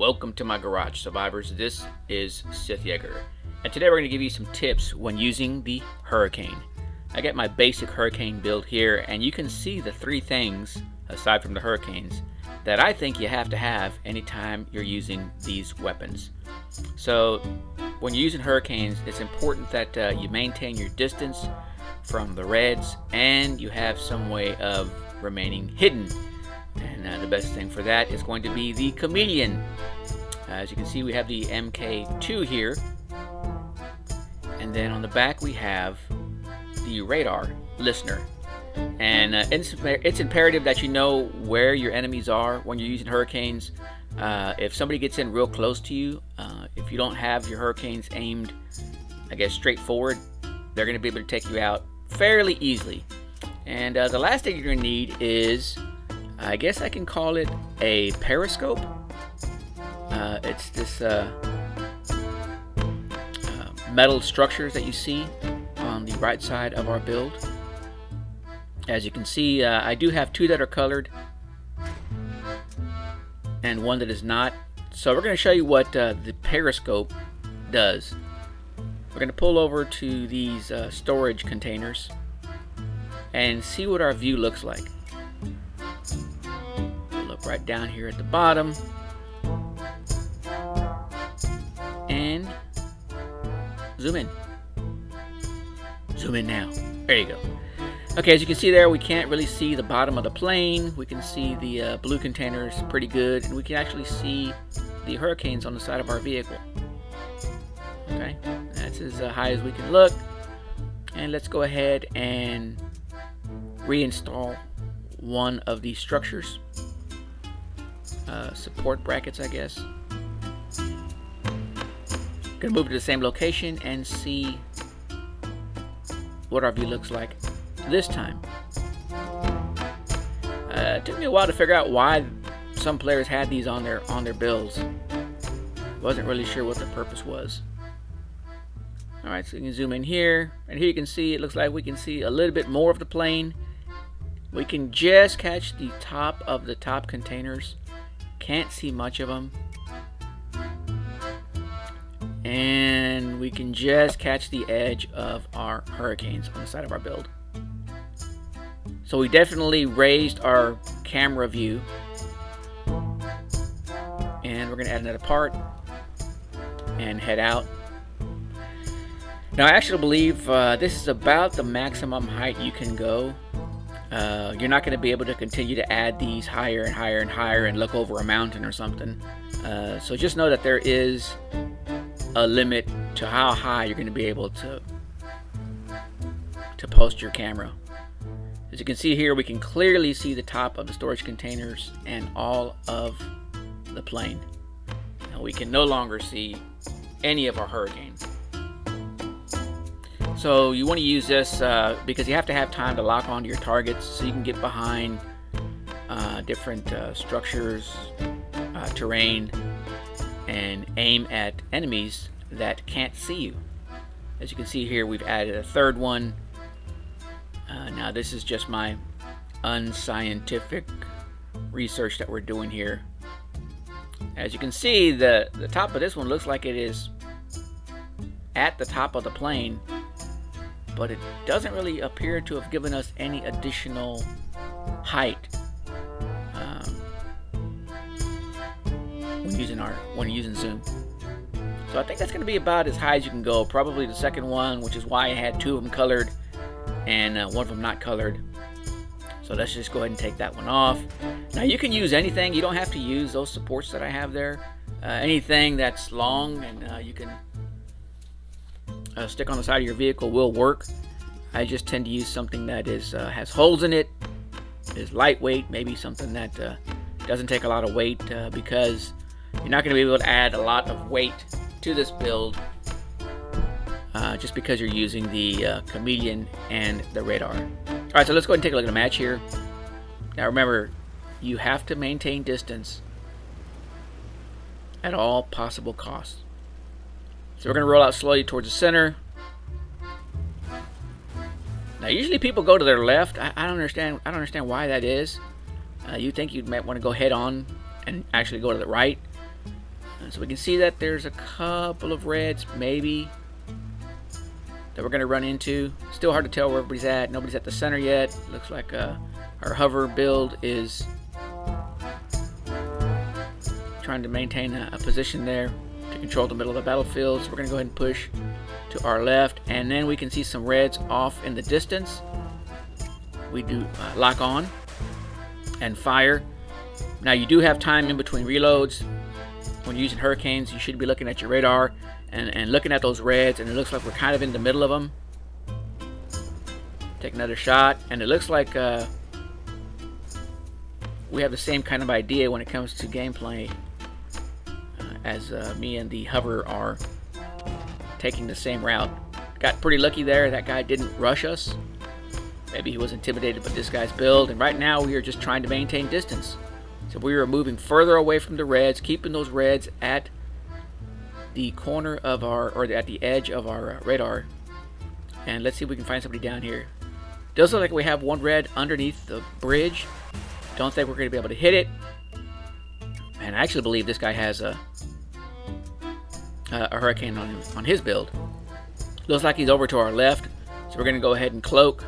welcome to my garage, survivors. This is SithJaeger, and today we're going to give you some tips when using the Hurricane. I got my basic Hurricane build here, and you can see the three things, aside from the Hurricanes, that I think you have to have anytime you're using these weapons. So when you're using Hurricanes, it's important that you maintain your distance from the reds, and you have some way of remaining hidden. And the best thing for that is going to be the chameleon. As you can see, we have the MK2 here, and then on the back we have the radar listener. And it's imperative that you know where your enemies are when you're using Hurricanes. If somebody gets in real close to you, if you don't have your Hurricanes aimed, I guess, straight forward, they're going to be able to take you out fairly easily. And the last thing you're going to need is, I guess I can call it a periscope. It's this metal structures that you see on the right side of our build. As you can see, I do have two that are colored and one that is not. So we're going to show you what the periscope does. We're going to pull over to these storage containers and see what our view looks like. Look right down here at the bottom and zoom in. Zoom in now. There you go. Okay, as you can see there, we can't really see the bottom of the plane. We can see the blue containers pretty good, and we can actually see the Hurricanes on the side of our vehicle. Okay, that's as high as we can look. And let's go ahead and reinstall one of these structures. Support brackets, I guess. Gonna move to the same location and see what our view looks like this time. It took me a while to figure out why some players had these on their builds. Wasn't really sure what the purpose was. Alright, so you can zoom in here, and here you can see it looks like we can see a little bit more of the plane. We can just catch the top of the top containers. Can't see much of them. And we can just catch the edge of our Hurricanes on the side of our build. So we definitely raised our camera view. And we're going to add another part and head out. Now I actually believe this is about the maximum height you can go. You're not going to be able to continue to add these higher and higher and higher and look over a mountain or something. So just know that there is a limit to how high you're going to be able to post your camera. As you can see here, we can clearly see the top of the storage containers and all of the plane. Now we can no longer see any of our Hurricanes. So you want to use this because you have to have time to lock onto your targets so you can get behind different structures, terrain, and aim at enemies that can't see you. As you can see here, we've added a third one. Now this is just my unscientific research that we're doing here. As you can see, the top of this one looks like it is at the top of the plane, but it doesn't really appear to have given us any additional height when using zoom. So I think that's going to be about as high as you can go. Probably the second one, which is why I had two of them colored and one of them not colored. So let's just go ahead and take that one off. Now you can use anything. You don't have to use those supports that I have there. Anything that's long and you can stick on the side of your vehicle will work. I just tend to use something that is has holes in it, is lightweight, maybe something that doesn't take a lot of weight because you're not going to be able to add a lot of weight to this build just because you're using the chameleon and the radar. Alright, so let's go ahead and take a look at the match here. Now remember, you have to maintain distance at all possible costs. So we're going to roll out slowly towards the center. Now usually people go to their left. I don't understand why that is. You think you might want to go head on and actually go to the right. So we can see that there's a couple of reds, maybe, that we're going to run into. Still hard to tell where everybody's at. Nobody's at the center yet. Looks like our hover build is trying to maintain a position there to control the middle of the battlefield. So we're going to go ahead and push to our left, and then we can see some reds off in the distance. We do lock on and fire. Now you do have time in between reloads. When using hurricanes, you should be looking at your radar and looking at those reds, and it looks like we're kind of in the middle of them. Take another shot, and it looks like we have the same kind of idea when it comes to gameplay as me and the hover are taking the same route. Got pretty lucky there. That guy didn't rush us. Maybe he was intimidated by this guy's build, and right now we are just trying to maintain distance. So we are moving further away from the reds, keeping those reds at the corner of our, or at the edge of our radar. And let's see if we can find somebody down here. Does look like we have one red underneath the bridge. Don't think we're going to be able to hit it. And I actually believe this guy has a hurricane on his build. Looks like he's over to our left, so we're going to go ahead and cloak.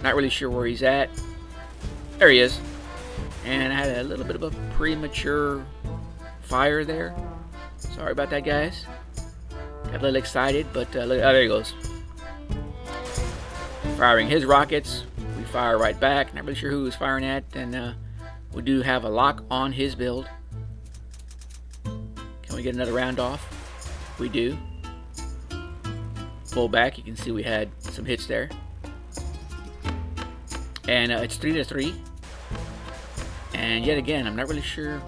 Not really sure where he's at. There he is. And I had a little bit of a premature fire there. Sorry about that, guys. Got a little excited, but look, oh, there he goes. Firing his rockets. We fire right back. Not really sure who he's firing at. And we do have a lock on his build. Can we get another round off? We do. Pull back. You can see we had some hits there. And it's 3-3. And yet again, I'm not really sure.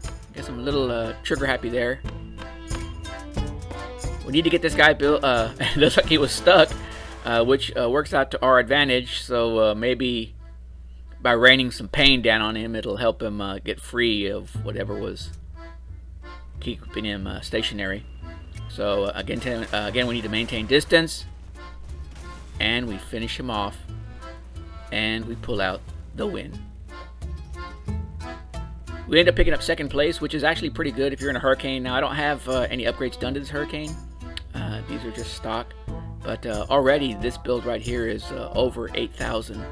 I guess I'm a little trigger happy there. We need to get this guy built. It looks like he was stuck, which works out to our advantage. So maybe by raining some pain down on him, it'll help him get free of whatever was keeping him stationary. So again, we need to maintain distance, and we finish him off, and we pull out the win. We end up picking up second place, which is actually pretty good if you're in a hurricane. Now, I don't have any upgrades done to this hurricane. These are just stock. But already, this build right here is over 8,000.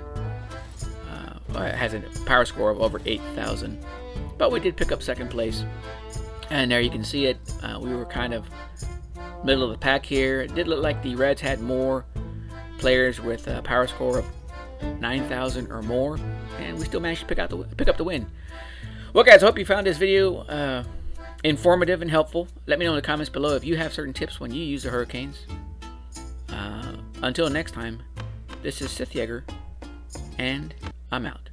It has a power score of over 8,000. But we did pick up second place. And there you can see it. We were kind of middle of the pack here. It did look like the Reds had more players with a power score of 9,000 or more. And we still managed to pick up the win. Well, guys, I hope you found this video informative and helpful. Let me know in the comments below if you have certain tips when you use the hurricanes. Until next time, this is SithJaeger, and I'm out.